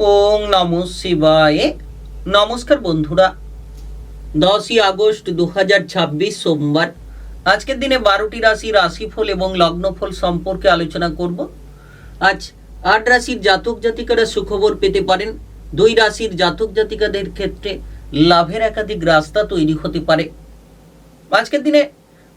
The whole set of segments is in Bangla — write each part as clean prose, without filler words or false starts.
ওং নমঃ শিবায়। নমস্কার বন্ধুরা, 10ই আগস্ট 2026 সোমবার। আজকের দিনে 12টি রাশি রাশিফল এবং লগ্নফল সম্পর্কে আলোচনা করব। আজ 8 রাশির জাতক জাতিকারা সুখবর পেতে পারেন। 2 রাশির জাতক জাতিকাদের ক্ষেত্রে লাভের একাধিক রাস্তা তৈরি হতে পারে। আজকের দিনে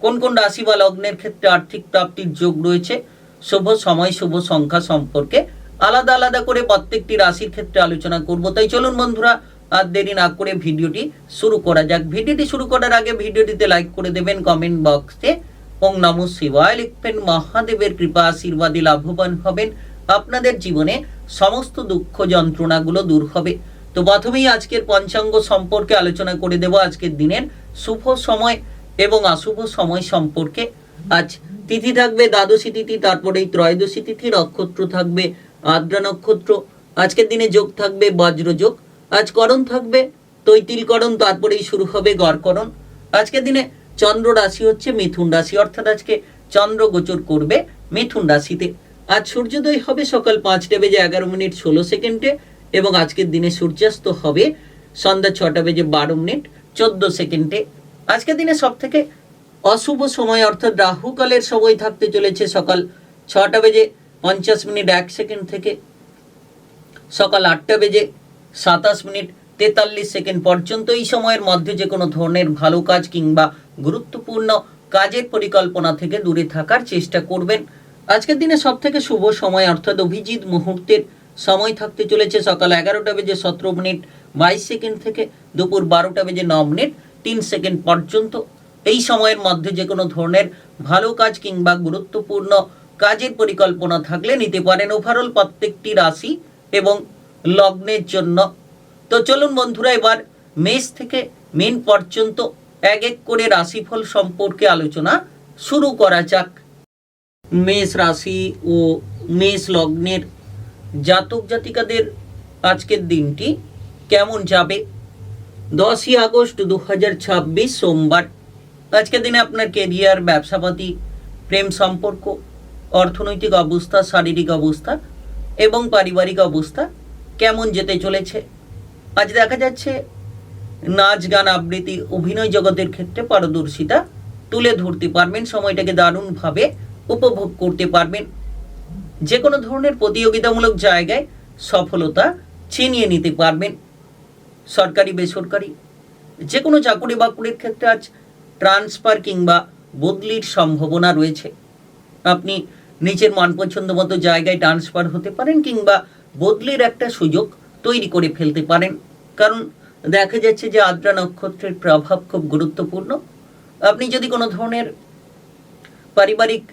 কোন কোন রাশি বা লগ্নের ক্ষেত্রে আর্থিক প্রাপ্তির যোগ রয়েছে, শুভ সময় শুভ সংখ্যা সম্পর্কে আলাদা আলাদা করে প্রত্যেকটি রাশির ক্ষেত্রে আলোচনা করব। তাই চলুন বন্ধুরা, আর দেরি না করে ভিডিওটি শুরু করা যাক। ভিডিওটি শুরু করার আগে ভিডিওটিতে লাইক করে দেবেন, কমেন্ট বক্সে ওং নমঃ শিবায় লিখবেন। মহাদেবের কৃপা আশীর্বাদে লাভবান হবেন। আপনাদের জীবনে সমস্ত দুঃখ যন্ত্রণাগুলো দূর হবে। তো প্রথমেই আজকের পঞ্চাঙ্গ সম্পর্কে আলোচনা করে দেব। আজকের দিনের শুভ সময় এবং অশুভ সময় সম্পর্কে। আজ তিথি থাকবে দ্বাদশী তিথি, তারপরেই ত্রয়োদশী তিথি। নক্ষত্র থাকবে আদ্রা নক্ষত্র। আজকের দিনে যোগ থাকবে বজ্রযোগ। আজ করণ থাকবে তৈতিলকরণ, তারপরেই শুরু হবে গড়করণ। আজকের দিনে চন্দ্র রাশি হচ্ছে মিথুন রাশি, অর্থাৎ আজকে চন্দ্র গোচর করবে মিথুন রাশিতে। আজ সূর্যোদয় হবে সকাল 5টা বেজে 11 মিনিট 16 সেকেন্ডে এবং আজকের দিনে সূর্যাস্ত হবে সন্ধ্যা 6টা বেজে 12 মিনিট 14 সেকেন্ডে। আজকের দিনে সব থেকে অশুভ সময় অর্থাৎ রাহুকালের সময় থাকতে চলেছে সকাল 6টা বেজে 50 মিনিট 1 সেকেন্ড থেকে সকাল 8টা বেজে 27 মিনিট 43 সেকেন্ড পর্যন্ত। এই সময়ের মধ্যে যে কোনো ধরনের ভালো কাজ কিংবা গুরুত্বপূর্ণ কাজের পরিকল্পনা থেকে দূরে থাকার চেষ্টা করবেন। আজকের দিনে সব থেকে শুভ সময় অর্থাৎ অভিজিৎ মুহূর্তের সময় থাকতে চলেছে সকাল 11টা বেজে 17 মিনিট 22 সেকেন্ড থেকে দুপুর 12টা বেজে 9 মিনিট 3 সেকেন্ড পর্যন্ত। এই সময়ের মধ্যে যে কোনো ধরনের ভালো কাজ কিংবা গুরুত্বপূর্ণ কাজের পরিকল্পনা থাকলে নিতে পারেন। ওভারঅল প্রত্যেকটি রাশি এবং লগ্নের জন্য। তো চলুন বন্ধুরা, এবার মেষ থেকে মীন পর্যন্ত এক এক করে রাশিফল সম্পর্কে আলোচনা শুরু করা যাক। মেষ রাশি ও মেষ লগ্নের জাতক জাতিকাদের আজকের দিনটি কেমন যাবে? 10ই আগস্ট 2026 সোমবার। আজকের দিনে আপনার কেরিয়ার, ব্যবসাপাতি, প্রেম সম্পর্ক, অর্থনৈতিক অবস্থা, শারীরিক অবস্থা এবং পারিবারিক অবস্থা কেমন যেতে চলেছে? আজ দেখা যাচ্ছে নাচ, গান, আবৃত্তি, অভিনয় জগতের ক্ষেত্রে পারদর্শিতা তুলে ধরতে পারবেন। সময়টাকে দারুণভাবে উপভোগ করতে পারবেন। যে কোনো ধরনের প্রতিযোগিতামূলক জায়গায় সফলতা ছিনিয়ে নিতে পারবেন। সরকারি বেসরকারি যে কোনো চাকুরি বাকুরির ক্ষেত্রে আজ ট্রান্সফার কিংবা বদলির সম্ভাবনা রয়েছে। আপনি নিজের মনপছন্দ মতো জায়গায় ট্রান্সফার হতে পারেন কিংবা বদলির একটা সুযোগ তৈরি করে ফেলতে পারেন। কারণ দেখা যাচ্ছে যে আদ্রা নক্ষত্রের প্রভাব খুব গুরুত্বপূর্ণ। আপনি যদি কোনো ধরনের পারিবারিক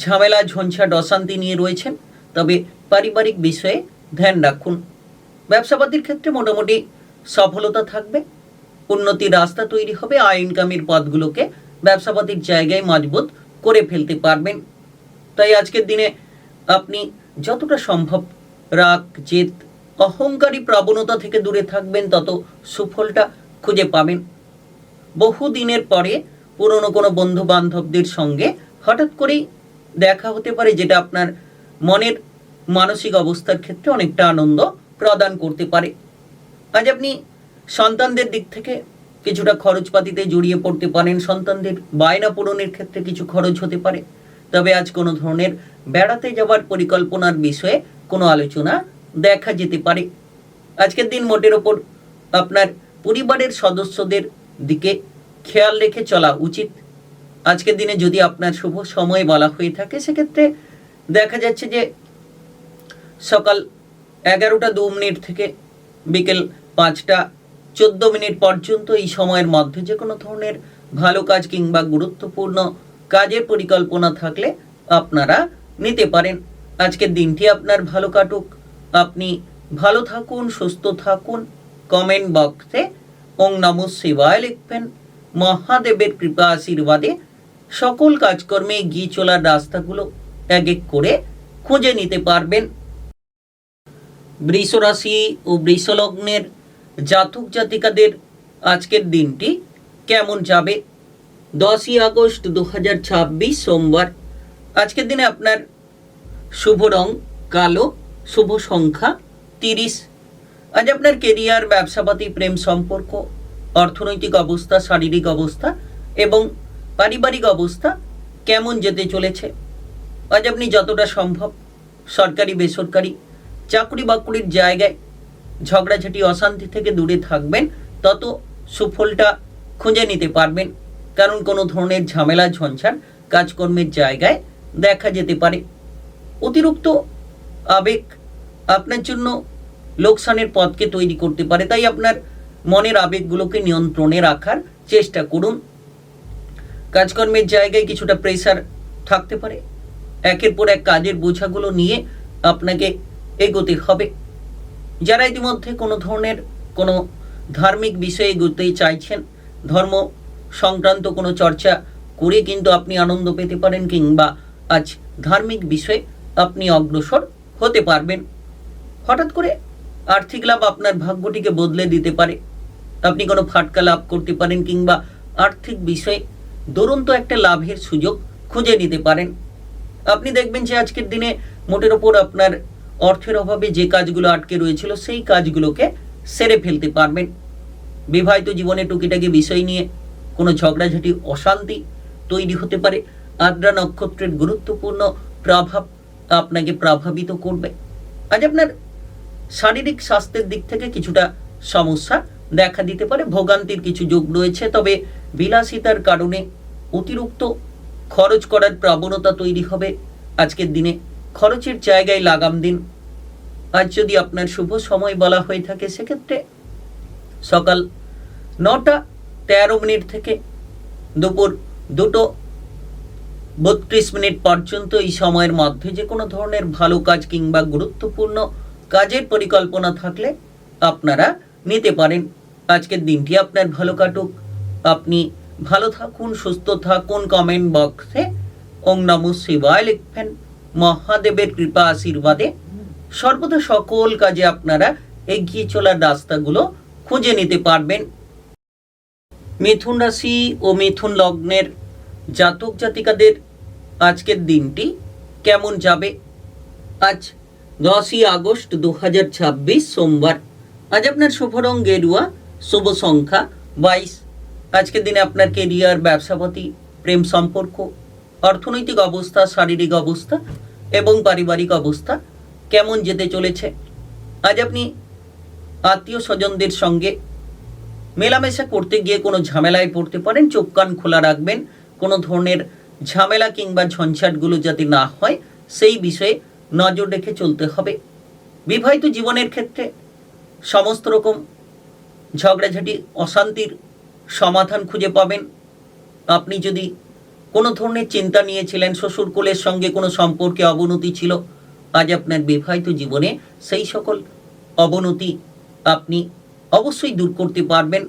ঝামেলা, ঝঞ্ঝাট, অশান্তি নিয়ে রয়েছেন তবে পারিবারিক বিষয়ে ধ্যান রাখুন। ব্যবসাপাতির ক্ষেত্রে মোটামুটি সফলতা থাকবে, উন্নতির রাস্তা তৈরি হবে। আয় ইনকামের পথগুলোকে ব্যবসাপাতির জায়গায় মজবুত করে ফেলতে পারবেন। তাই আজকের দিনে আপনি যতটা সম্ভব রাগ, জেদ, অহংকারী প্রবণতা থেকে দূরে থাকবেন, তত সুফলটা খুঁজে পাবেন। বহুদিনের পরে পুরনো কোনো বন্ধু বান্ধবদের সঙ্গে হঠাৎ করেই দেখা হতে পারে, যেটা আপনার মনের মানসিক অবস্থার ক্ষেত্রে অনেকটা আনন্দ প্রদান করতে পারে। আজ আপনি সন্তানদের দিক থেকে কিছুটা খরচপাতিতে জড়িয়ে পড়তে পারেন। সন্তানদের বায়না পূরণের ক্ষেত্রে কিছু খরচ হতে পারে। তবে আজ কোনো ধরনের বেড়াতে যাওয়ার পরিকল্পনার বিষয়ে কোনো আলোচনা দেখা যেতে পারে। আজকের দিন মোটের ওপর আপনার পরিবারের সদস্যদের দিকে খেয়াল রেখে চলা উচিত। আজকের দিনে যদি আপনার শুভ সময় বলা হয়ে থাকে, সেক্ষেত্রে দেখা যাচ্ছে যে সকাল 11টা 2 মিনিট থেকে বিকেল 5টা 14 মিনিট পর্যন্ত। এই সময়ের মধ্যে যে কোনো ধরনের ভালো কাজ কিংবা গুরুত্বপূর্ণ কাজের পরিকল্পনা থাকলে আপনারা নিতে পারেন। আজকের দিনটি আপনার ভালো কাটুক। আপনি ভালো থাকুন, সুস্থ থাকুন। কমেন্ট বক্সে ওং নমঃ শিবায় লিখবেন। মহাদেবের কৃপা আশীর্বাদে সকল কাজকর্মে এগিয়ে চলার রাস্তাগুলো এক এক করে খুঁজে নিতে পারবেন। বৃষ রাশি ও বৃষ লগ্নের জাতক জাতিকাদের আজকের দিনটি কেমন যাবে? 10ই আগস্ট 2026 সোমবার। আজকের দিনে আপনার শুভ রং কালো, শুভ সংখ্যা 30, আজ আপনার কেরিয়ার, ব্যবসাপাতি, প্রেম সম্পর্ক, অর্থনৈতিক অবস্থা, শারীরিক অবস্থা এবং পারিবারিক অবস্থা কেমন যেতে চলেছে। আজ আপনি যতটা সম্ভব সরকারি বেসরকারি চাকরি বাকরির জায়গায় ঝগড়াঝাটি অশান্তি থেকে দূরে থাকবেন, তত সুফলটা খুঁজে নিতে পারবেন। কারণ কোনো ধরনের ঝামেলা ঝঞ্ঝাট কাজকর্মের জায়গায় দেখা যেতে পারে। অতিরিক্ত আবেগ আপনার জন্য লোকসানের পথকে তৈরি করতে পারে, তাই আপনার মনের আবেগগুলোকে নিয়ন্ত্রণে রাখার চেষ্টা করুন। কাজকর্মের জায়গায় কিছুটা প্রেসার থাকতে পারে, একের পর এক কাজের বোঝাগুলো নিয়ে আপনাকে এগোতে হবে। যারা ইতিমধ্যে কোনো ধরনের কোনো ধার্মিক বিষয়ে এগোতে চাইছেন, ধর্ম সংক্রান্ত কোনো চর্চা করে কিন্তু আপনি আনন্দ পেতে পারেন, কিংবা আজ ধার্মিক বিষয়ে আপনি অগ্রসর হতে পারবেন। হঠাৎ করে আর্থিক লাভ আপনার ভাগ্যটিকে বদলে দিতে পারে। আপনি কোনো ফাটকা লাভ করতে পারেন, কিংবা আর্থিক বিষয়ে দুরন্ত একটা লাভের সুযোগ খুঁজে নিতে পারেন। আপনি দেখবেন যে আজকের দিনে মোটের ওপর আপনার অর্থের অভাবে যে কাজগুলো আটকে রয়েছিল সেই কাজগুলোকে সেরে ফেলতে পারবেন। বিবাহিত জীবনে টুকিটাকি বিষয় নিয়ে কোনো ঝগড়াঝাটি অশান্তি তৈরি হতে পারে। আদ্রা নক্ষত্রের গুরুত্বপূর্ণ প্রভাব আপনাকে প্রভাবিত করবে। আজ আপনার শারীরিক স্বাস্থ্যের দিক থেকে কিছুটা সমস্যা দেখা দিতে পারে, ভোগান্তির কিছু যোগ রয়েছে। তবে বিলাসিতার কারণে অতিরিক্ত খরচ করার প্রবণতা তৈরি হবে। আজকের দিনে খরচের জায়গায় লাগাম দিন। আজ যদি আপনার শুভ সময় বলা হয়ে থাকে, সেক্ষেত্রে সকাল 9:13 থেকে দুপুর 2:32 পর্যন্ত এই সময়ের মধ্যে যে কোনো ধরনের ভালো কাজ কিংবা গুরুত্বপূর্ণ কাজের পরিকল্পনা থাকলে আপনারা নিতে পারেন। আজকের দিনটি আপনার ভালো কাটুক। আপনি ভালো থাকুন, সুস্থ থাকুন। কমেন্ট বক্সে ওং নমঃ শিবায় লিখবেন। মহাদেবের কৃপা আশীর্বাদে সর্বদা সকল কাজে আপনারা এগিয়ে চলার রাস্তাগুলো খুঁজে নিতে পারবেন। মিথুন রাশি ও মিথুন লগ্নের জাতক জাতিকাদের আজকের দিনটি কেমন যাবে? আজ 10ই আগস্ট 2026 সোমবার। আজ আপনার শুভ রং গেরুয়া, শুভ সংখ্যা 22। আজকের দিনে আপনার কেরিয়ার, ব্যবসাপাতি, প্রেম সম্পর্ক, অর্থনৈতিক অবস্থা, শারীরিক অবস্থা এবং পারিবারিক অবস্থা কেমন যেতে চলেছে। আজ আপনি আত্মীয় স্বজনদের সঙ্গে মেলামেশা করতে গিয়ে কোনো ঝামেলায় পড়তে পারেন। চোখ কান খোলা রাখবেন, কোনো ধরনের ঝামেলা কিংবা ঝঞ্ঝাটগুলো যাতে না হয় সেই বিষয়ে নজর রেখে চলতে হবে। বিবাহিত জীবনের ক্ষেত্রে সমস্ত রকম ঝগড়াঝাটি অশান্তির সমাধান খুঁজে পাবেন। আপনি যদি কোনো ধরনের চিন্তা নিয়েছিলেন, শ্বশুরকুলের সঙ্গে কোনো সম্পর্কে অবনতি ছিল, আজ আপনার বিবাহিত জীবনে সেই সকল অবনতি আপনি অবশ্যই দূর করতে পারবেন।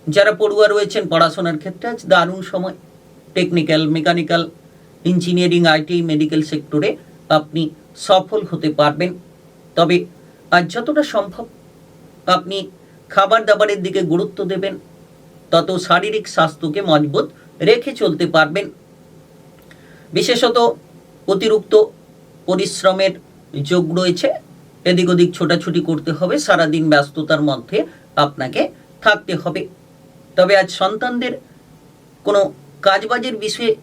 যারা পড়ুয়া রয়েছেন পড়াশোনার ক্ষেত্রে আজ দারুণ সময়। Technical, mechanical, engineering, IT, medical সেক্টরে আপনি সফল হতে পারবেন। তবে আজ যতটা সম্ভব আপনি খাবার দাবারের দিকে গুরুত্ব দেবেন, তত শারীরিক স্বাস্থ্যকে মজবুত রেখে চলতে পারবেন। বিশেষত অতিরিক্ত পরিশ্রমের যোগ রয়েছে, এদিক ওদিক ছোটাছুটি করতে হবে, সারাদিন ব্যস্ততার মধ্যে আপনাকে থাকতে হবে। তবে আজ সন্তানদের কোনো কাজবাজের বিষয়ে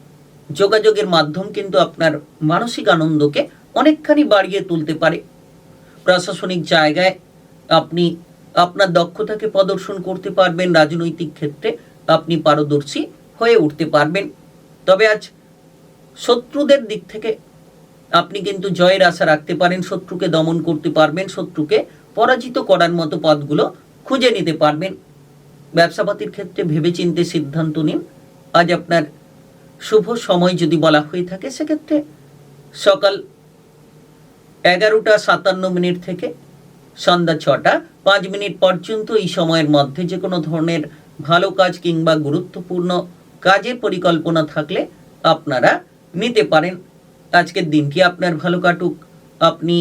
যোগাযোগের মাধ্যম কিন্তু আপনার মানসিক আনন্দকে অনেকখানি বাড়িয়ে তুলতে পারে। প্রশাসনিক জায়গায় আপনি আপনার দক্ষতাকে প্রদর্শন করতে পারবেন। রাজনৈতিক ক্ষেত্রে আপনি পারদর্শী হয়ে উঠতে পারবেন। তবে আজ শত্রুদের দিক থেকে আপনি কিন্তু জয়ের আশা রাখতে পারেন। শত্রুকে দমন করতে পারবেন, শত্রুকে পরাজিত করার মতো পথগুলো খুঁজে নিতে পারবেন। ব্যবসাপাতির ক্ষেত্রে ভেবেচিন্তে সিদ্ধান্ত নিন। আজ আপনার শুভ সময় যদি বলা হয়ে থাকে, সেক্ষেত্রে সকাল 11:57 থেকে সন্ধ্যা 6:05 পর্যন্ত এই সময়ের মধ্যে যে কোনো ধরনের ভালো কাজ কিংবা গুরুত্বপূর্ণ কাজের পরিকল্পনা থাকলে আপনারা নিতে পারেন। আজকের দিনটি আপনার ভালো কাটুক। আপনি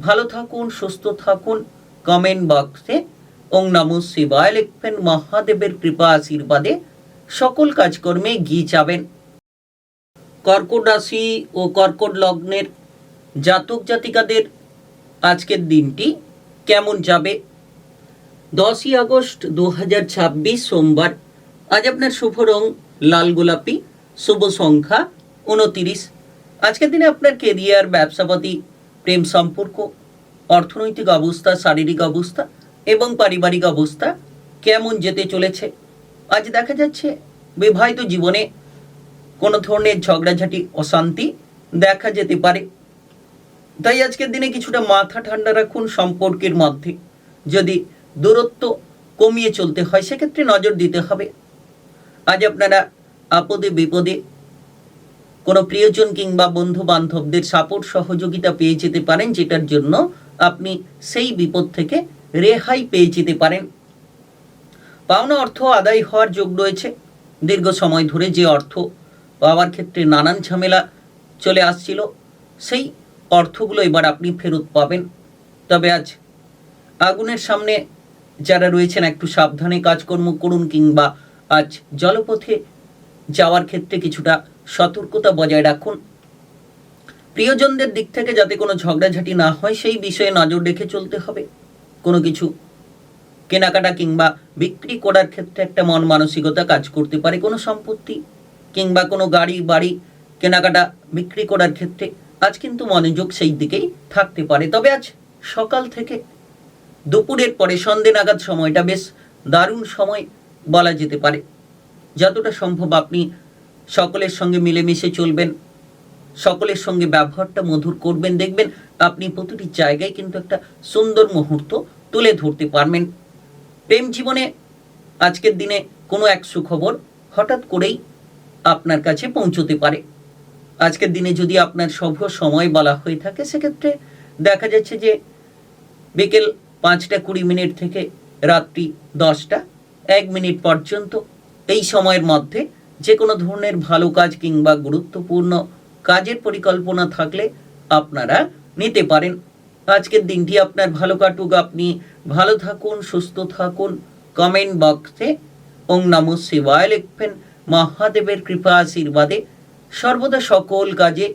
ভালো থাকুন, সুস্থ থাকুন। কমেন্ট বক্সে ওং নমঃ শিবায় লিখবেন। মহাদেবের কৃপা আশীর্বাদে সকল কাজকর্মে এগিয়ে যাবেন। কর্কট রাশি ও কর্কট লগ্নের জাতক জাতিকাদের আজকের দিনটি কেমন যাবে? 10ই আগস্ট 2026 সোমবার। আজ আপনার শুভ রং লাল গোলাপি, শুভ সংখ্যা 29। আজকের দিনে আপনার কেরিয়ার, ব্যবসাপাতি, প্রেম সম্পর্ক, অর্থনৈতিক অবস্থা, শারীরিক অবস্থা এবং পারিবারিক অবস্থা কেমন যেতে চলেছে। আজ দেখা যাচ্ছে বিবাহিত জীবনে কোনো ধরনের ঝগড়াঝাটি, অশান্তি দেখা যেতে পারে। তাই আজকের দিনে কিছুটা মাথা ঠান্ডা রাখুন সম্পর্কের মধ্যে। যদি দূরত্ব কমিয়ে চলতে হয় সেক্ষেত্রে নজর দিতে হবে। আজ আপনারা আপদে বিপদে কোনো প্রিয়জন কিংবা বন্ধু বান্ধবদের সাপোর্ট, সহযোগিতা পেয়ে যেতে পারেন, যেটার জন্য আপনি সেই বিপদ থেকে রেহাই পেয়ে যেতে পারেন। পাওনা অর্থ আদায় হওয়ার যোগ রয়েছে। দীর্ঘ সময় ধরে যে অর্থ পাওয়ার ক্ষেত্রে নানান ঝামেলা চলে আসছিল, সেই অর্থগুলো এবার আপনি ফেরত পাবেন। তবে আজ আগুনের সামনে যারা রয়েছেন একটু সাবধানে কাজকর্ম করুন, কিংবা আজ জলপথে যাওয়ার ক্ষেত্রে কিছুটা সতর্কতা বজায় রাখুন। প্রিয়জনদের দিক থেকে যাতে কোনো ঝগড়াঝাটি না হয় সেই বিষয়ে নজর রেখে চলতে হবে। কোনো কিছু কেনাকাটা কিংবা বিক্রি করার ক্ষেত্রে একটা মন মানসিকতা কাজ করতে পারে। কোনো সম্পত্তি কিংবা কোনো গাড়ি বাড়ি কেনাকাটা বিক্রি করার ক্ষেত্রে আজ কিন্তু মনোযোগ সেই দিকেই থাকতে পারে। তবে আজ সকাল থেকে দুপুরের পরে সন্ধ্যে নাগাদ সময়টা বেশ দারুণ সময় বলা যেতে পারে। যতটা সম্ভব আপনি সকলের সঙ্গে মিলেমিশে চলবেন, সকলের সঙ্গে ব্যবহারটা মধুর করবেন। দেখবেন আপনি প্রতিটি জায়গায় কিন্তু একটা সুন্দর মুহূর্ত তুলে ধরতে পারবেন। প্রেম জীবনে আজকের দিনে কোনো এক সুখবর হঠাৎ করেই আপনার কাছে পৌঁছতে পারে। আজকের দিনে যদি আপনার শুভ সময় বলা হয়ে থাকে সেক্ষেত্রে দেখা যাচ্ছে যে বিকেল 5:20 থেকে রাত্রি 10:01 পর্যন্ত এই সময়ের মধ্যে যে কোনো ধরনের ভালো কাজ কিংবা গুরুত্বপূর্ণ কাজের পরিকল্পনা থাকলে আপনারা নিতে পারেন। আজকের দিনটি আপনার ভালো কাটুক, আপনি ভালো থাকুন, সুস্থ থাকুন। কমেন্ট বক্সে ওং নমঃ শিবায় লিখবেন। মহাদেবের কৃপা আশীর্বাদে সর্বদা সকল কাজে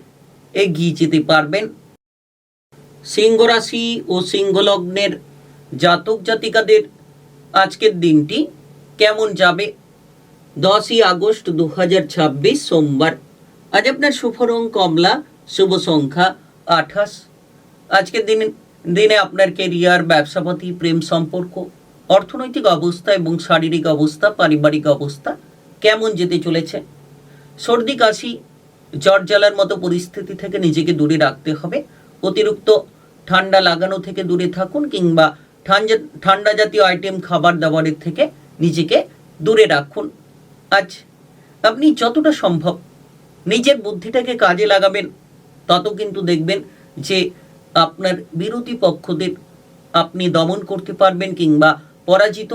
এগিয়ে যেতে পারবেন। সিংহ রাশি ও সিংহ লগ্নের জাতক জাতিকাদের আজকের দিনটি কেমন যাবে? 10ই আগস্ট 2026 সোমবার। আজ আপনার শুভ রং কমলা, শুভ সংখ্যা 28। আজকের দিনে আপনার কেরিয়ার, ব্যবসাপাতি, প্রেম সম্পর্ক, অর্থনৈতিক অবস্থা এবং শারীরিক অবস্থা, পারিবারিক অবস্থা কেমন যেতে চলেছে। সর্দি, কাশি, জ্বর জ্বালার মতো পরিস্থিতি থেকে নিজেকে দূরে রাখতে হবে। অতিরিক্ত ঠান্ডা লাগানো থেকে দূরে থাকুন, কিংবা ঠান্ডা জাতীয় আইটেম, খাবার দাবারের থেকে নিজেকে দূরে রাখুন। আজ আপনি যতটা সম্ভব নিজের বুদ্ধিটাকে কাজে লাগাবেন, তত কিন্তু দেখবেন যে আপনার বিরোধী পক্ষদের আপনি দমন করতে পারবেন কিংবা পরাজিত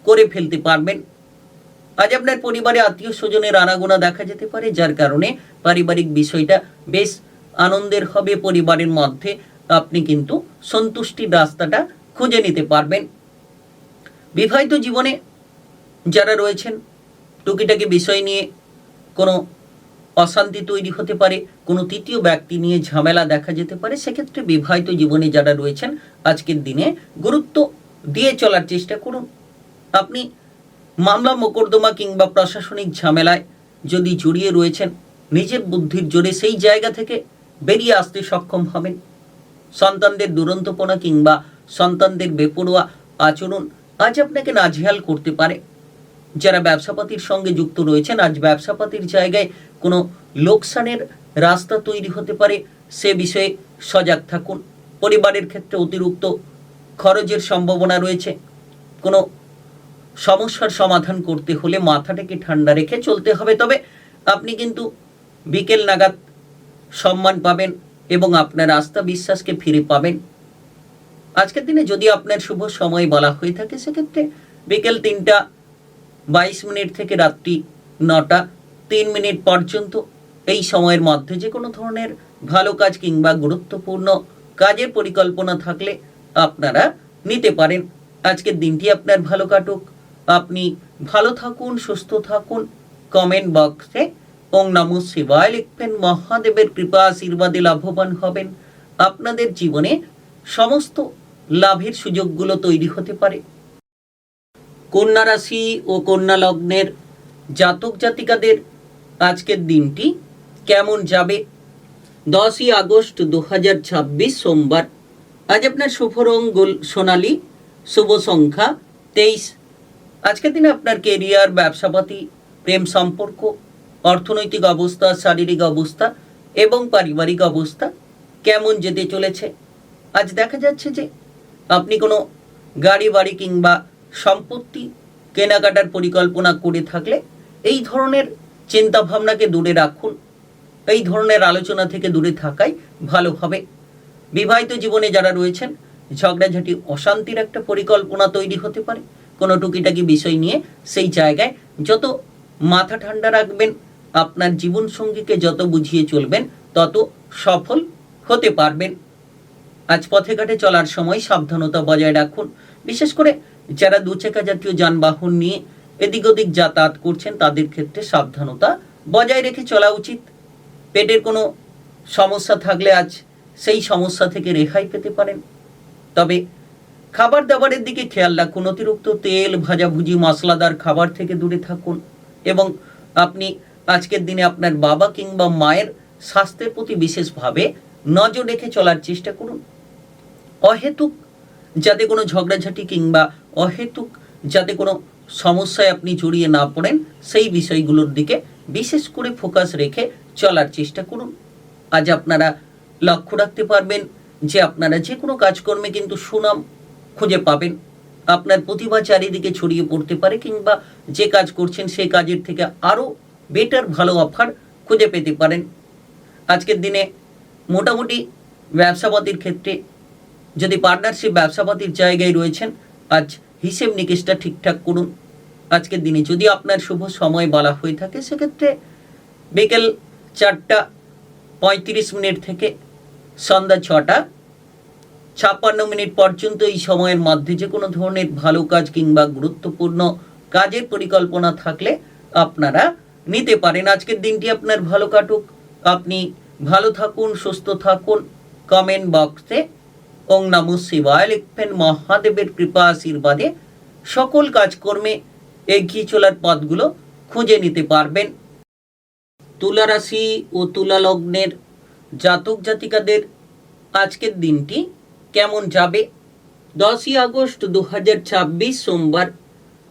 করে ফেলতে পারবেন। আজ আপনার পরিবারে আত্মীয় স্বজনের আনাগোনা দেখা যেতে পারে, যার কারণে পারিবারিক বিষয়টা বেশ আনন্দের হবে। পরিবারের মধ্যে আপনি কিন্তু সন্তুষ্টির রাস্তাটা খুঁজে নিতে পারবেন। বিবাহিত জীবনে যারা রয়েছেন টুকিটাকি বিষয় নিয়ে কোনো অশান্তি তৈরি হতে পারে, কোনো তৃতীয় ব্যক্তি নিয়ে ঝামেলা দেখা যেতে পারে। সেক্ষেত্রে বিবাহিত জীবনে যারা রয়েছেন আজকের দিনে গুরুত্ব দিয়ে চলার চেষ্টা করুন। আপনি মামলা মোকদ্দমা কিংবা প্রশাসনিক ঝামেলায় যদি জড়িয়ে রয়েছেন, নিজের বুদ্ধির জোরে সেই জায়গা থেকে বেরিয়ে আসতে সক্ষম হবেন। সন্তানদের দুরন্তপনা কিংবা সন্তানদের বেপরোয়া আচরণ আজ আপনাকে নাজেহাল করতে পারে। যারা ব্যবসাপাতির সঙ্গে যুক্ত রয়েছেন, আজ ব্যবসাপাতির জায়গায় কোনো লোকসানের রাস্তা তৈরি হতে পারে, সে বিষয়ে সজাগ থাকুন। পরিবারের ক্ষেত্রে অতিরিক্ত খরচের সম্ভাবনা রয়েছে। কোনো সমস্যার সমাধান করতে হলে মাথাটাকে ঠান্ডা রেখে চলতে হবে। তবে আপনি কিন্তু বিকেল নাগাদ সম্মান পাবেন এবং আপনার আস্থা বিশ্বাসকে ফিরে পাবেন। আজকের দিনে যদি আপনার শুভ সময় বলা হয়ে থাকে সেক্ষেত্রে বিকেল 3:22 থেকে রাত্রি 9:03 পর্যন্ত এই সময়ের মধ্যে যে কোনো ধরনের ভালো কাজ কিংবা গুরুত্বপূর্ণ কাজের পরিকল্পনা থাকলে আপনারা নিতে পারেন। আজকের দিনটি আপনার ভালো কাটুক, আপনি ভালো থাকুন, সুস্থ থাকুন। কমেন্ট বক্সে ওং নমঃ শিবায় লিখবেন। মহাদেবের কৃপা আশীর্বাদে লাভবান হবেন। আপনাদের জীবনে সমস্ত লাভের সুযোগগুলো তৈরি হতে পারে। কন্যা রাশি ও কন্যা লগ্নের জাতক জাতিকাদের আজকের দিনটি কেমন যাবে? 10ই আগস্ট 2026 সোমবার। আজ আপনার শুভ রং সোনালী, শুভ সংখ্যা 23। আজকের দিনে আপনার কেরিয়ার, ব্যবসাপাতি, প্রেম সম্পর্ক, অর্থনৈতিক অবস্থা, শারীরিক অবস্থা এবং পারিবারিক অবস্থা কেমন যেতে চলেছে। আজ দেখা যাচ্ছে যে আপনি কোনো গাড়ি বাড়ি কিংবা সম্পত্তি কেনাকাটার পরিকল্পনা করে থাকলে এই ধরনের চিন্তাভাবনাকে দূরে রাখুন, এই ধরনের আলোচনা থেকে দূরে থাকাই ভালো হবে। বিবাহিত জীবনে যারা রয়েছেন, ঝগড়াঝাটি অশান্তির একটা পরিকল্পনা তৈরি হতে পারে কোনো টুকিটাকি বিষয় নিয়ে। সেই জায়গায় যত মাথা ঠান্ডা রাখবেন, আপনার জীবনসঙ্গীকে যত বুঝিয়ে চলবেন, তত সফল হতে পারবেন। আজ পথে ঘাটে চলার সময় সাবধানতা বজায় রাখুন। বিশেষ করে যারা দুচাকা জাতীয় যানবাহন নিয়ে এদিক ওদিক যাতায়াত করছেন, তাদের ক্ষেত্রে সাবধানতা বজায় রেখে চলা উচিত। পেটের কোনো সমস্যা থাকলে আজ সেই সমস্যা থেকে রেহাই পেতে পারেন। তবে খাবার দাবারের দিকে খেয়াল রাখুন। অতিরিক্ত তেল, ভাজাভুজি, মশলাদার খাবার থেকে দূরে থাকুন এবং আপনি আজকের দিনে আপনার বাবা কিংবা মায়ের স্বাস্থ্যের প্রতি বিশেষভাবে নজর রেখে চলার চেষ্টা করুন। অহেতুক যাতে কোনো ঝগড়াঝাটি কিংবা অহেতুক যাতে কোনো সমস্যায় আপনি জড়িয়ে না পড়েন, সেই বিষয়গুলোর দিকে বিশেষ করে ফোকাস রেখে চলার চেষ্টা করুন। আজ আপনারা লক্ষ্য রাখতে পারবেন যে আপনারা যে কোনো কাজকর্মে কিন্তু সুনাম খুঁজে পাবেন। আপনার প্রতিভা চারিদিকে ছড়িয়ে পড়তে পারে কিংবা যে কাজ করছেন সেই কাজের থেকে আরও বেটার ভালো অফার খুঁজে পেতে পারেন। আজকের দিনে মোটামুটি ব্যবসাপাতির ক্ষেত্রে যদি পার্টনারশিপ ব্যবসাপাতির জায়গায় রয়েছেন, আজ হিসেব নিকেশটা ঠিকঠাক করুন। আজকের দিনে যদি আপনার শুভ সময় বলা হয়ে থাকে, সেক্ষেত্রে বিকেল 4:35 থেকে সন্ধ্যা 6:56 পর্যন্ত এই সময়ের মধ্যে যে কোনো ধরনের ভালো কাজ কিংবা গুরুত্বপূর্ণ কাজের পরিকল্পনা থাকলে আপনারা নিতে পারেন। আজকের দিনটি আপনার ভালো কাটুক, আপনি ভালো থাকুন, সুস্থ থাকুন। কমেন্ট বক্সে ওং নমঃ শিবায় লিখবেন। মহাদেবের কৃপা আশীর্বাদে সকল কাজকর্মে এগিয়ে চলার পথগুলো খুঁজে নিতে পারবেন। তুলা রাশি ও তুলা লগ্নের জাতক জাতিকাদের আজকের দিনটি কেমন যাবে? 10ই আগস্ট 2026 সোমবার।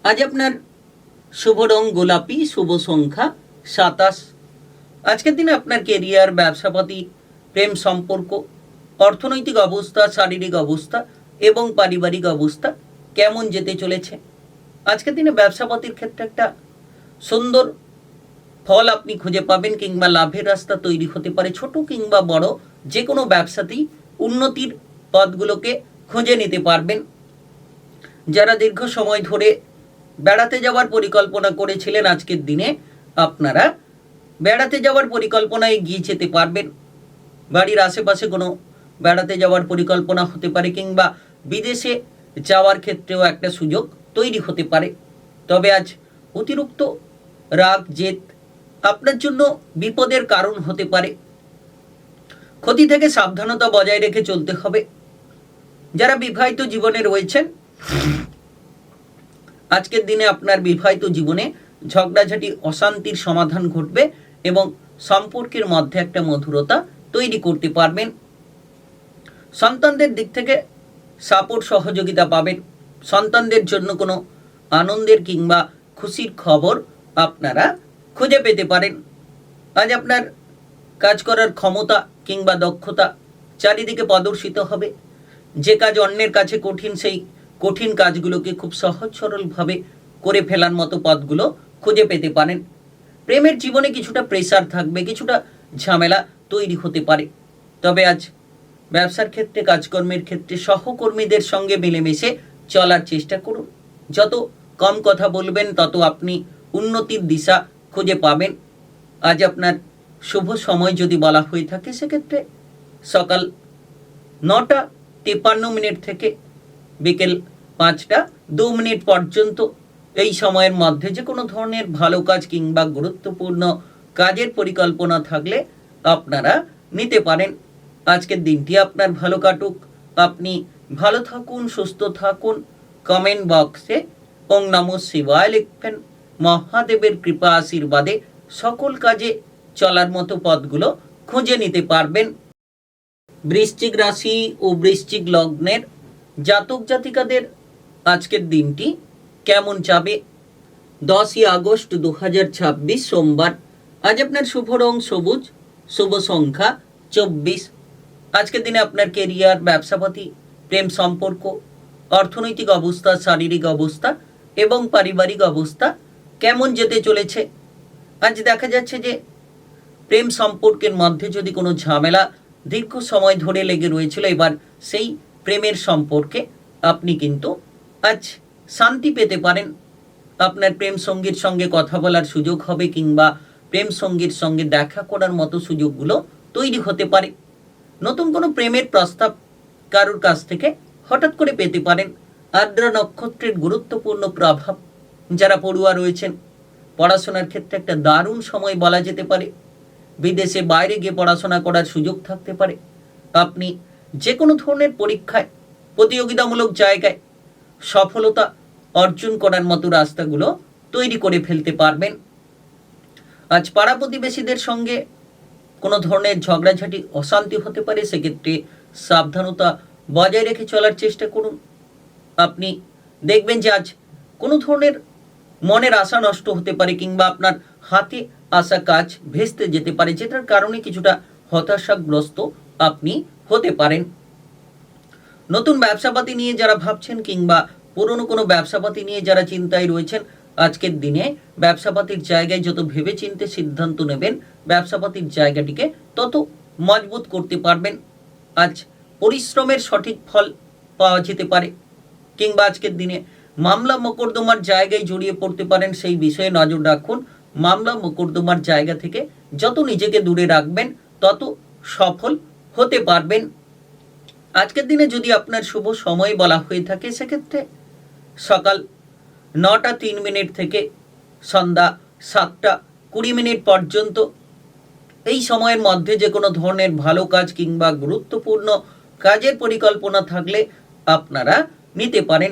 আজ আপনার শুভ রং গোলাপি, শুভ সংখ্যা 27। আজকের দিনে আপনার কেরিয়ার, ব্যবসাপাতি, প্রেম সম্পর্ক, অর্থনৈতিক অবস্থা, শারীরিক অবস্থা এবং পারিবারিক অবস্থা কেমন যেতে চলেছে। আজকের দিনে ব্যবসাপাতির ক্ষেত্রে একটা সুন্দর ফল আপনি খুঁজে পাবেন কিংবা লাভের রাস্তা তৈরি হতে পারে। ছোট কিংবা বড় যে কোনো ব্যবসাতেই উন্নতির পথগুলোকে খুঁজে নিতে পারবেন। যারা দীর্ঘ সময় ধরে বেড়াতে যাওয়ার পরিকল্পনা করেছিলেন, আজকের দিনে আপনারা বেড়াতে যাওয়ার পরিকল্পনায় এগিয়ে যেতে পারবেন। বাড়ির আশেপাশে কোনো বেড়াতে যাওয়ার পরিকল্পনা হতে পারে কিংবা বিদেশে যাওয়ার ক্ষেত্রেও একটা সুযোগ তৈরি হতে পারে। তবে আজ অতিরিক্ত রাগ, জেদ আপনার জন্য বিপদের কারণ হতে পারে। ক্ষতি থেকে সাবধানতা বজায় রেখে চলতে হবে। যারা বিবাহিত জীবনে রয়েছেন, আজকের দিনে আপনার বিবাহিত জীবনে ঝগড়াঝাটি অশান্তির সমাধান ঘটবে এবং সম্পর্কের মধ্যে একটা মধুরতা তৈরি করতে পারবেন। সন্তানদের দিক থেকে সাপোর্ট, সহযোগিতা পাবেন। সন্তানদের জন্য কোনো আনন্দের কিংবা খুশির খবর আপনারা খুঁজে পেতে পারেন। আজ আপনার কাজ করার ক্ষমতা কিংবা দক্ষতা চারিদিকে প্রদর্শিত হবে। যে কাজ অন্যের কাছে কঠিন, সেই কঠিন কাজগুলোকে খুব সহজ সরলভাবে করে ফেলার মতো পথগুলো খুঁজে পেতে পারেন। প্রেমের জীবনে কিছুটা প্রেসার থাকবে, কিছুটা ঝামেলা তৈরি হতে পারে। তবে আজ ব্যবসার ক্ষেত্রে, কাজকর্মের ক্ষেত্রে সহকর্মীদের সঙ্গে মিলেমিশে চলার চেষ্টা করুন। যত কম কথা বলবেন, তত আপনি উন্নতির দিশা খুঁজে পাবেন। আজ আপনার শুভ সময় যদি বলা হয়ে থাকে, সেক্ষেত্রে সকাল 9:53 থেকে বিকেল 5:02 পর্যন্ত এই সময়ের মধ্যে যে কোনো ধরনের ভালো কাজ কিংবা গুরুত্বপূর্ণ কাজের পরিকল্পনা থাকলে আপনারা নিতে পারেন। আজকের দিনটি আপনার ভালো কাটুক, আপনি ভালো থাকুন, সুস্থ থাকুন। কমেন্ট বক্সে ওং নমঃ শিবায় লিখবেন। মহাদেবের কৃপা আশীর্বাদে সকল কাজে চলার মতো পথগুলো খুঁজে নিতে পারবেন। বৃশ্চিক রাশি ও বৃশ্চিক লগ্নের জাতক জাতিকাদের আজকের দিনটি কেমন যাবে? 10ই আগস্ট 2026 সোমবার। আজ আপনার শুভ রং সবুজ, শুভ সংখ্যা 24। আজকের দিনে আপনার কেরিয়ার, ব্যবসাপাতি, প্রেম সম্পর্ক, অর্থনৈতিক অবস্থা, শারীরিক অবস্থা এবং পারিবারিক অবস্থা কেমন যেতে চলেছে? আজ দেখা যাচ্ছে যে প্রেম সম্পর্কের মধ্যে যদি কোনো ঝামেলা দীর্ঘ সময় ধরে লেগে রয়েছিল, এবার সেই প্রেমের সম্পর্কে আপনি কিন্তু আজ শান্তি পেতে পারেন। আপনার প্রেম সঙ্গীর সঙ্গে কথা বলার সুযোগ হবে কিংবা প্রেম সঙ্গীর সঙ্গে দেখা করার মতো সুযোগগুলো তৈরি হতে পারে। নতুন কোনো প্রেমের প্রস্তাব কারোর কাছ থেকে হঠাৎ করে পেতে পারেন। আর্দ্রা নক্ষত্রের গুরুত্বপূর্ণ প্রভাব। যারা পড়ুয়া রয়েছেন, পড়াশোনার ক্ষেত্রে একটা দারুণ সময় বলা যেতে পারে। বিদেশে বাইরে গিয়ে পড়াশোনা করার সুযোগ থাকতে পারে। আপনি যে কোনো ধরনের পরীক্ষায়, প্রতিযোগিতামূলক জায়গায় সফলতা অর্জন করার মতো রাস্তাগুলো তৈরি করে ফেলতে পারবেন। আজ পাড়া প্রতিবেশীদের সঙ্গে কোনো ধরনের ঝগড়াঝাটি, অশান্তি হতে পারে, সেক্ষেত্রে সাবধানতা বজায় রেখে চলার চেষ্টা করুন। আপনি দেখবেন যে আজ কোনো ধরনের মনের আশা নষ্ট হতে পারে কিংবা আপনার হাতে আসা কাজ ভেস্তে যেতে পারে, যেটার কারণে কিছুটা হতাশাগ্রস্ত আপনি হতে পারেন। নতুন ব্যবসাপাতি নিয়ে যারা ভাবছেন কিংবা পুরনো কোনো ব্যবসাপাতি নিয়ে যারা চিন্তায় রয়েছেন, আজকের দিনে ব্যবসাপাতির জায়গায় যত ভেবেচিন্তে সিদ্ধান্ত নেবেন, ব্যবসাপাতির জায়গাটিকে তত মজবুত করতে পারবেন। আজ পরিশ্রমের সঠিক ফল পাওয়া যেতে পারে কিংবা আজকের দিনে মামলা মোকদ্দমার জায়গায় জড়িয়ে পড়তে পারেন, সেই বিষয়ে নজর রাখুন। মামলা মোকদ্দমার জায়গা থেকে যত নিজেকে দূরে রাখবেন তত সফল হতে পারবেন। আজকের দিনে যদি আপনার শুভ সময় বলা হয়ে থাকে, সেক্ষেত্রে সকাল 9টা 3 মিনিট থেকে সন্ধ্যা 7টা 20 মিনিট পর্যন্ত। এই সময়ের মধ্যে যে কোনো ধরনের ভালো কাজ কিংবা গুরুত্বপূর্ণ কাজের পরিকল্পনা থাকলে আপনারা নিতে পারেন।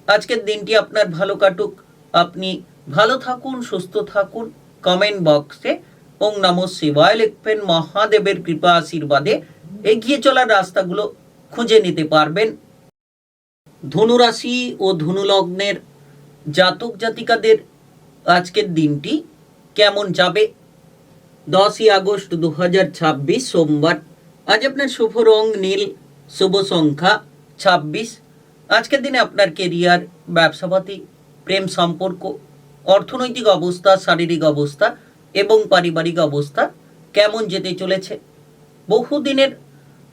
আজকের দিনটি আপনার ভালো কাটুক, আপনি ভালো থাকুন, সুস্থ থাকুন। কমেন্ট বক্সে ওং নমঃ শিবায় লিখবেন। মহাদেবের কৃপা আশীর্বাদে এগিয়ে চলার রাস্তাগুলো খুঁজে নিতে পারবেন। ধনুরাশি ও ধনুলগ্নের জাতক জাতিকাদের আজকের দিনটি কেমন যাবে? 10ই আগস্ট 2026 সোমবার। আজ আপনার শুভ রং নীল, শুভ সংখ্যা 26। আজকের দিনে আপনার কেরিয়ার, ব্যবসাপাতি, প্রেম সম্পর্ক, অর্থনৈতিক অবস্থা, শারীরিক অবস্থা এবং পারিবারিক অবস্থা কেমন যেতে চলেছে? বহুদিনের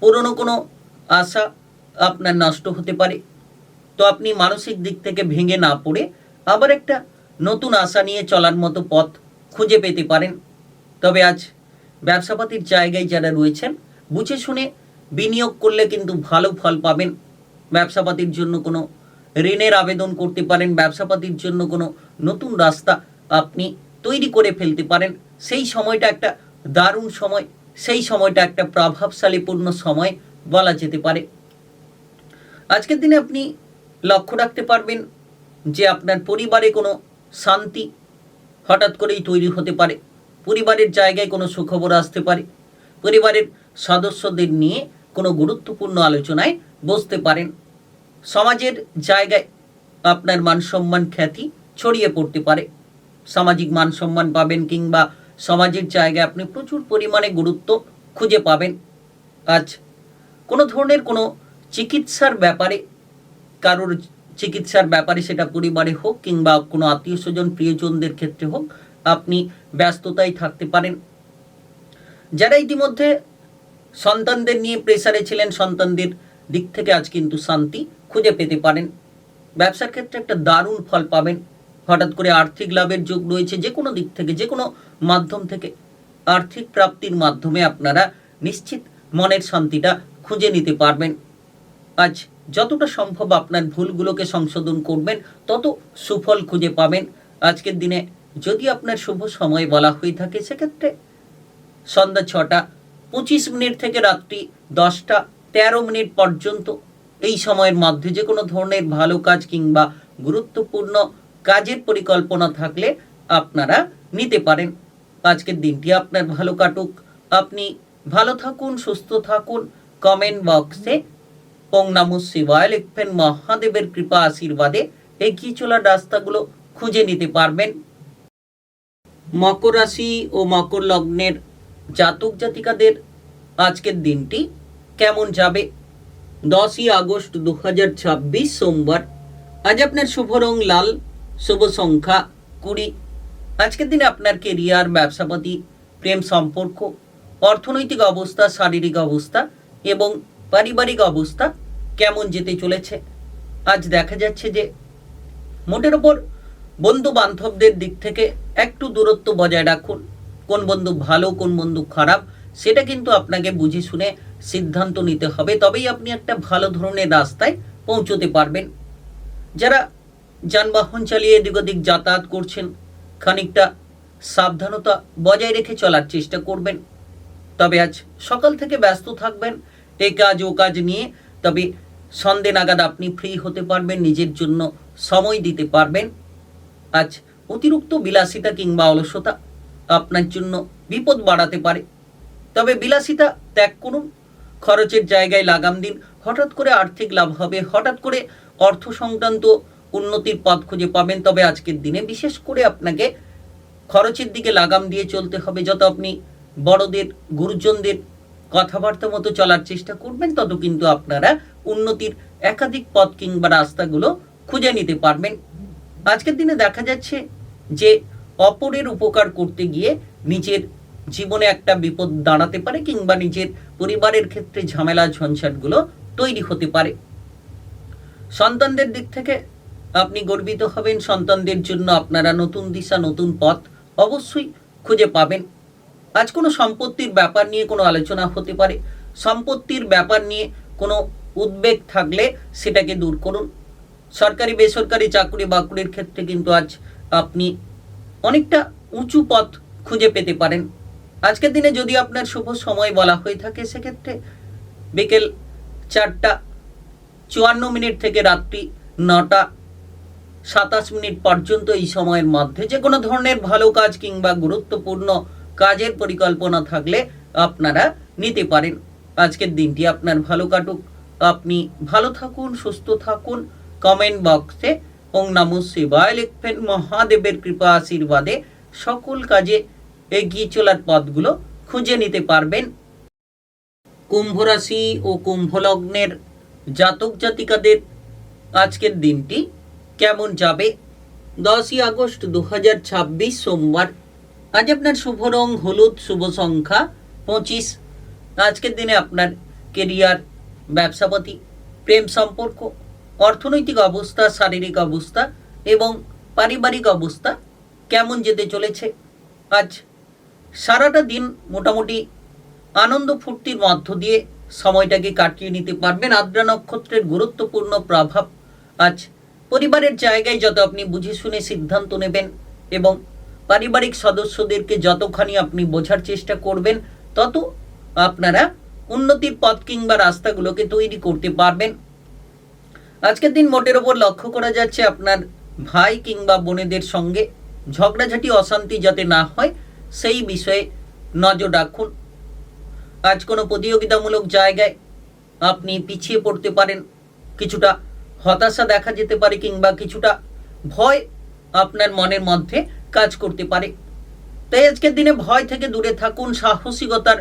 পুরনো কোনো আশা আপনার নষ্ট হতে পারে, তো আপনি মানসিক দিক থেকে ভেঙে না পড়ে আবার একটা নতুন আশা নিয়ে চলার মতো পথ খুঁজে পেতে পারেন। তবে আজ ব্যবসাপাতির জায়গায় যারা রয়েছেন, বুঝে শুনে বিনিয়োগ করলে কিন্তু ভালো ফল পাবেন। ব্যবসাপাতির জন্য কোনো ঋণের আবেদন করতে পারেন, ব্যবসাপাতির জন্য কোনো নতুন রাস্তা আপনি তৈরি করে ফেলতে পারেন। সেই সময়টা একটা দারুণ সময়, সেই সময়টা একটা প্রভাবশালীপূর্ণ সময় বলা যেতে পারে। আজকের দিনে আপনি লক্ষ্য রাখতে পারবেন যে আপনার পরিবারে কোনো শান্তি হঠাৎ করেই তৈরি হতে পারে। পরিবারের জায়গায় কোনো সুখবর আসতে পারে। পরিবারের সদস্যদের নিয়ে কোনো গুরুত্বপূর্ণ আলোচনায় বসতে পারেন। সমাজের জায়গায় আপনার মান সম্মান, খ্যাতি ছড়িয়ে পড়তে পারে। সামাজিক মান সম্মান পাবেন কিংবা সমাজের জায়গায় আপনি প্রচুর পরিমাণে গুরুত্ব খুঁজে পাবেন। আজ কোনো ধরনের কোনো চিকিৎসার ব্যাপারে, কারোর চিকিৎসার ব্যাপারে, সেটা পরিবারে হোক কিংবা কোনো আত্মীয় স্বজন প্রিয়জনদের ক্ষেত্রে হোক, আপনি ব্যস্ততায় থাকতে পারেন। যারা ইতিমধ্যে সন্তানদের নিয়ে প্রেসারে ছিলেন, সন্তানদের দিক থেকে আজ কিন্তু শান্তি খুঁজে পেতে পারেন। ব্যবসার ক্ষেত্রে একটা দারুণ ফল পাবেন। হঠাৎ করে আর্থিক লাভের যোগ রয়েছে। যে কোনো দিক থেকে, যে কোনো মাধ্যম থেকে আর্থিক প্রাপ্তির মাধ্যমে আপনারা নিশ্চিত মনের শান্তিটা খুঁজে নিতে পারবেন। আজ যতটা সম্ভব আপনার ভুলগুলোকে সংশোধন করবেন, তত সুফল খুঁজে পাবেন। আজকের দিনে যদি আপনার শুভ সময় বলা হয়ে থাকে, সেক্ষেত্রে সন্ধ্যা 6টা 25 মিনিট থেকে রাত্রি 10টা 13 মিনিট পর্যন্ত। এই সময়ের মধ্যে যে কোনো ধরনের ভালো কাজ কিংবা গুরুত্বপূর্ণ কাজের পরিকল্পনা থাকলে আপনারা নিতে পারেন। আজকের দিনটি আপনার ভালো কাটুক, আপনি ভালো থাকুন, সুস্থ থাকুন। কমেন্ট বক্সে ওং নমঃ শিবায় লিখবেন, মহাদেবের কৃপা আশীর্বাদে এগিয়ে চলার রাস্তাগুলো খুঁজে নিতে পারবেন। মকর রাশি ও মকর লগ্নের জাতক জাতিকাদের আজকের দিনটি কেমন যাবে? 10ই আগস্ট 2026 সোমবার। আজ আপনার শুভ রং লাল, শুভ সংখ্যা 20। আজকের দিনে আপনার কেরিয়ার, ব্যবসাপাতি, প্রেম সম্পর্ক, অর্থনৈতিক অবস্থা, শারীরিক অবস্থা এবং পারিবারিক অবস্থা কেমন যেতে চলেছে? আজ দেখা যাচ্ছে যে মোটের ওপর বন্ধু বান্ধবদের দিক থেকে একটু দূরত্ব বজায় রাখুন। কোন বন্ধু ভালো, কোন বন্ধু খারাপ, সেটা কিন্তু আপনাকে বুঝে শুনে সিদ্ধান্ত নিতে হবে, তবেই আপনি একটা ভালো ধরনের রাস্তায় পৌঁছতে পারবেন। যারা যানবাহন চালিয়ে এদিক ওদিক যাতায়াত করছেন, খানিকটা সাবধানতা বজায় রেখে চলার চেষ্টা করবেন। তবে আজ সকাল থেকে ব্যস্ত থাকবেন এই কাজ ও কাজ নিয়ে, তবে সন্ধ্যে নাগাদ আপনি ফ্রি হতে পারবেন, নিজের জন্য সময় দিতে পারবেন। আজ অতিরিক্ত বিলাসিতা কিংবা অলসতা আপনার জন্য বিপদ বাড়াতে পারে, তবে বিলাসিতা ত্যাগ করুন, খরচের জায়গায় লাগাম দিন। হঠাৎ করে আর্থিক লাভ হবে, হঠাৎ করে অর্থ সংক্রান্ত উন্নতির পথ খুঁজে পাবেন। তবে আজকের দিনে বিশেষ করে আপনাকে খরচের দিকে লাগাম দিয়ে চলতে হবে। যত আপনি বড়দের, গুরুজনদের কথাবার্তা মতো চলার চেষ্টা করবেন, তত কিন্তু আপনারা উন্নতির একাধিক পথ কিংবা রাস্তাগুলো খুঁজে নিতে পারবেন। আজকের দিনে দেখা যাচ্ছে যে অপরের উপকার করতে গিয়ে নিজের জীবনে একটা বিপদ দাঁড়াতে পারে কিংবা নিজের পরিবারের ক্ষেত্রে ঝামেলা ঝঞ্ঝাটগুলো তৈরি হতে পারে। সন্তানদের দিক থেকে আপনি গর্বিত হবেন, সন্তানদের জন্য আপনারা নতুন দিশা, নতুন পথ অবশ্যই খুঁজে পাবেন। আজ কোনো সম্পত্তির ব্যাপার নিয়ে কোনো আলোচনা হতে পারে। সম্পত্তির ব্যাপার নিয়ে কোনো উদ্বেগ থাকলে সেটাকে দূর করুন। সরকারি বেসরকারি চাকরি বাকরির ক্ষেত্রে কিন্তু আজ আপনি অনেকটা উঁচু পথ খুঁজে পেতে পারেন। আজকের দিনে যদি আপনার শুভ সময় বলা হয়ে থাকে, সেক্ষেত্রে বিকেল 4:54 থেকে রাত্রি 9:27 পর্যন্ত এই সময়ের মধ্যে যে কোনো ধরনের ভালো কাজ কিংবা গুরুত্বপূর্ণ কাজের পরিকল্পনা থাকলে আপনারা নিতে পারেন। আজকের দিনটি আপনার ভালো কাটুক, আপনি ভালো থাকুন, সুস্থ থাকুন। কমেন্ট বক্সে ওং নমঃ শিবায় লিখবেন, মহাদেবের কৃপা আশীর্বাদে সকল কাজে এগিয়ে চলার পথগুলো খুঁজে নিতে পারবেন। কুম্ভ রাশি ও কুম্ভ লগ্নের জাতক জাতিকাদের আজকের দিনটি কেমন যাবে? 10ই আগস্ট 2026 সোমবার। আজ আপনার শুভ রং হলুদ, শুভ সংখ্যা 25। আজকের দিনে আপনার কেরিয়ার, ব্যবসাপাতি, প্রেম সম্পর্ক, অর্থনৈতিক অবস্থা, শারীরিক অবস্থা এবং পারিবারিক অবস্থা কেমন যেতে চলেছে? আজ সারাটা দিন মোটামুটি আনন্দ ফুর্তির মধ্য দিয়ে সময়টাকে কাটিয়ে নিতে পারবেন। আদ্রা নক্ষত্রের গুরুত্বপূর্ণ প্রভাব আজ পরিবারের জায়গায় যত আপনি বুঝে শুনে সিদ্ধান্ত নেবেন এবং পারিবারিক সদস্যদেরকে যতখানি আপনি বোঝার চেষ্টা করবেন, তত আপনারা উন্নতির পথ কিংবা রাস্তাগুলোকে তৈরি করতে পারবেন। আজকের দিন মোটের ওপর লক্ষ্য করা যাচ্ছে আপনার ভাই কিংবা বোনেদের সঙ্গে ঝগড়াঝাটি, অশান্তি যাতে না হয় সেই বিষয়ে নজর রাখুন। আজ কোনো প্রতিযোগিতামূলক জায়গায় আপনি পিছিয়ে পড়তে পারেন, কিছুটা হতাশা দেখা যেতে পারে কিংবা কিছুটা ভয় আপনার মনের মধ্যে কাজ করতে পারে। তাই আজকের দিনে ভয় থেকে দূরে থাকুন, সাহসিকতার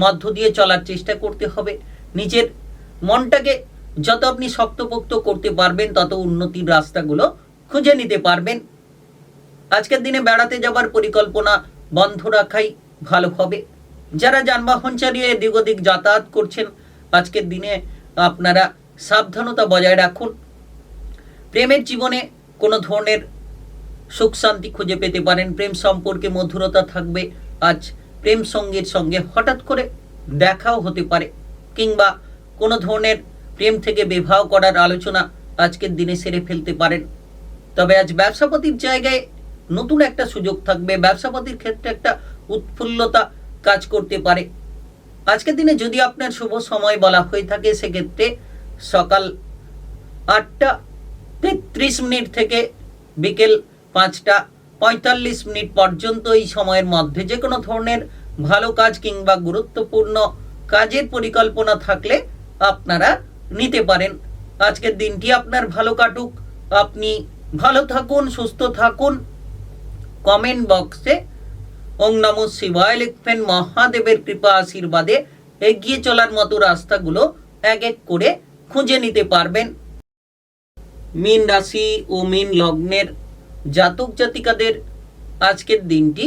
মধ্য দিয়ে চলার চেষ্টা করতে হবে। নিজের মনটাকে যত আপনি শক্তপোক্ত করতে পারবেন, তত উন্নতির রাস্তাগুলো খুঁজে নিতে পারবেন। আজকের দিনে বেড়াতে যাবার পরিকল্পনা বন্ধ রাখাই ভালো হবে। যারা যানবাহন চালিয়ে এদিক ওদিক যাতায়াত করছেন, আজকের দিনে আপনারা সাবধানতা বজায় রাখুন। প্রেমের জীবনে কোনো ধরনের সুখ শান্তি খুঁজে পেতে পারেন, প্রেম সম্পর্কে মধুরতা থাকবে। আজ প্রেম সঙ্গীর সঙ্গে হঠাৎ করে দেখাও হতে পারে কিংবা কোনো ধরনের প্রেম থেকে বিবাহ করার আলোচনা আজকের দিনে সেরে ফেলতে পারেন। তবে আজ ব্যবসাপাতির জায়গায় নতুন একটা সুযোগ থাকবে, ব্যবসাপাতির ক্ষেত্রে একটা উৎফুল্লতা কাজ করতে পারে। আজকের দিনে যদি আপনার শুভ সময় বলা হয়ে থাকে, সেক্ষেত্রে সকাল 8:33 থেকে বিকেল 5:45 পর্যন্ত এই সময়ের মধ্যে যে কোনো ধরনের ভালো কাজ কিংবা গুরুত্বপূর্ণ কাজের পরিকল্পনা থাকলে আপনারা নিতে পারেন। আজকের দিনটি আপনার ভালো কাটুক, আপনি ভালো থাকুন, সুস্থ থাকুন। কমেন্ট বক্সে ওং নমঃ শিবায় লিখবেন। মহাদেবের কৃপা আশীর্বাদে এগিয়ে চলার মতো রাস্তাগুলো এক এক করে খুঁজে নিতে পারবেন। মীন রাশি ও মীন লগ্নের জাতক জাতিকাদের আজকের দিনটি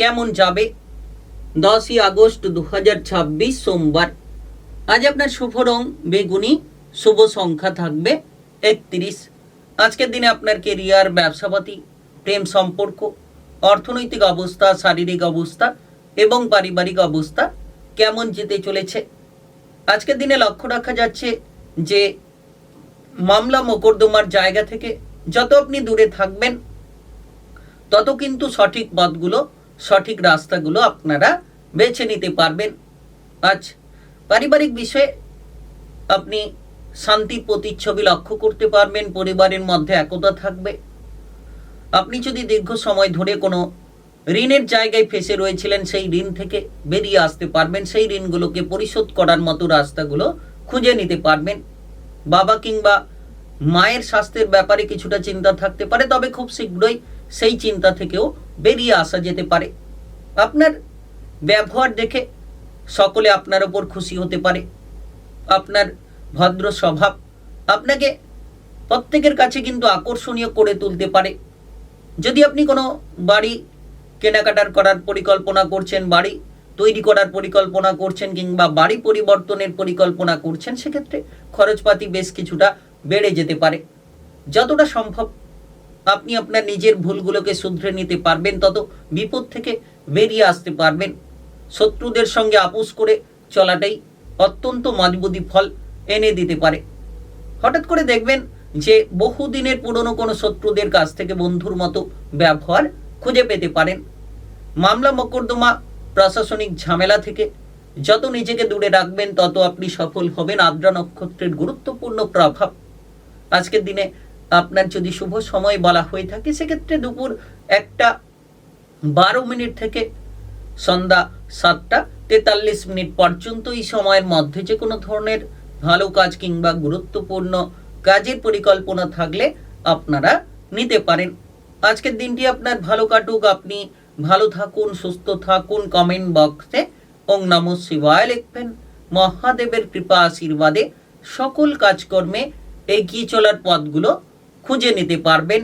কেমন যাবে? 10ই আগস্ট 2026 সোমবার। আজ আপনার শুভ রং বেগুনি, শুভ সংখ্যা থাকবে 31। আজকের দিনে আপনার কেরিয়ার, ব্যবসাপাতি, প্রেম সম্পর্ক, অর্থনৈতিক অবস্থা, শারীরিক অবস্থা এবং পারিবারিক অবস্থা কেমন যেতে চলেছে? আজকের দিনে লক্ষ্য রাখা যাচ্ছে যে মামলা মোকদ্দমার জায়গা থেকে যত আপনি দূরে থাকবেন তত কিন্তু সঠিক পথগুলো, সঠিক রাস্তাগুলো আপনারা বেছে নিতে পারবেন। আজ পারিবারিক বিষয়ে আপনি শান্তির প্রতিচ্ছবি লক্ষ্য করতে পারবেন। পরিবারের মধ্যে একতা থাকবে। আপনি যদি দীর্ঘ সময় ধরে কোনো ঋণের জায়গায় ফেসে রয়েছিলেন, সেই ঋণ থেকে বেরিয়ে আসতে পারবেন। সেই ঋণগুলোকে পরিশোধ করার মতো রাস্তাগুলো খুঁজে নিতে পারবেন। বাবা কিংবা মায়ের স্বাস্থ্যের ব্যাপারে কিছুটা চিন্তা থাকতে পারে, তবে খুব শীঘ্রই সেই চিন্তা থেকেও বেরিয়ে আসা যেতে পারে। আপনার ব্যবহার দেখে সকলে আপনার ওপর খুশি হতে পারে। আপনার ভদ্র স্বভাব আপনাকে প্রত্যেকের কাছে কিন্তু আকর্ষণীয় করে তুলতে পারে। যদি আপনি কোনো বাড়ি কেনাকাটার করার পরিকল্পনা করছেন, বাড়ি তৈরি করার পরিকল্পনা করছেন কিংবা বাড়ি পরিবর্তনের পরিকল্পনা করছেন, সেক্ষেত্রে খরচপাতি বেশ কিছুটা বেড়ে যেতে পারে। যতটা সম্ভব আপনি আপনার নিজের ভুলগুলোকে শুধরে নিতে পারবেন, তত বিপদ থেকে বেরিয়ে আসতে পারবেন। শত্রুদের সঙ্গে আপোষ করে চলাটাই অত্যন্ত মজবুতি ফল এনে দিতে পারে। হঠাৎ করে দেখবেন যে বহুদিনের পুরনো কোনো শত্রুদের কাছ থেকে বন্ধুর মতো ব্যবহার খুঁজে পেতে পারেন। মামলা মোকদ্দমা, প্রশাসনিক ঝামেলা থেকে যত নিজেকে দূরে রাখবেন তত আপনি সফল হবেন। আদ্রা নক্ষত্রের গুরুত্বপূর্ণ প্রভাব আজকের দিনে আপনার যদি শুভ সময় বলা হয়ে থাকে, সেক্ষেত্রে দুপুর 1:12 থেকে সন্ধ্যা 7:43 পর্যন্ত এই সময়ের মধ্যে যে কোনো ধরনের ভালো কাজ কিংবা গুরুত্বপূর্ণ কাজের পরিকল্পনা থাকলে আপনারা নিতে পারেন। আজকের দিনটি আপনার ভালো কাটুক, আপনি ভালো থাকুন, সুস্থ থাকুন। কমেন্ট বক্সে ওং নমঃ শিবায় লিখবেন। মহাদেবের কৃপা আশীর্বাদে সকল কাজকর্মে এগিয়ে চলার পথগুলো খুঁজে নিতে পারবেন।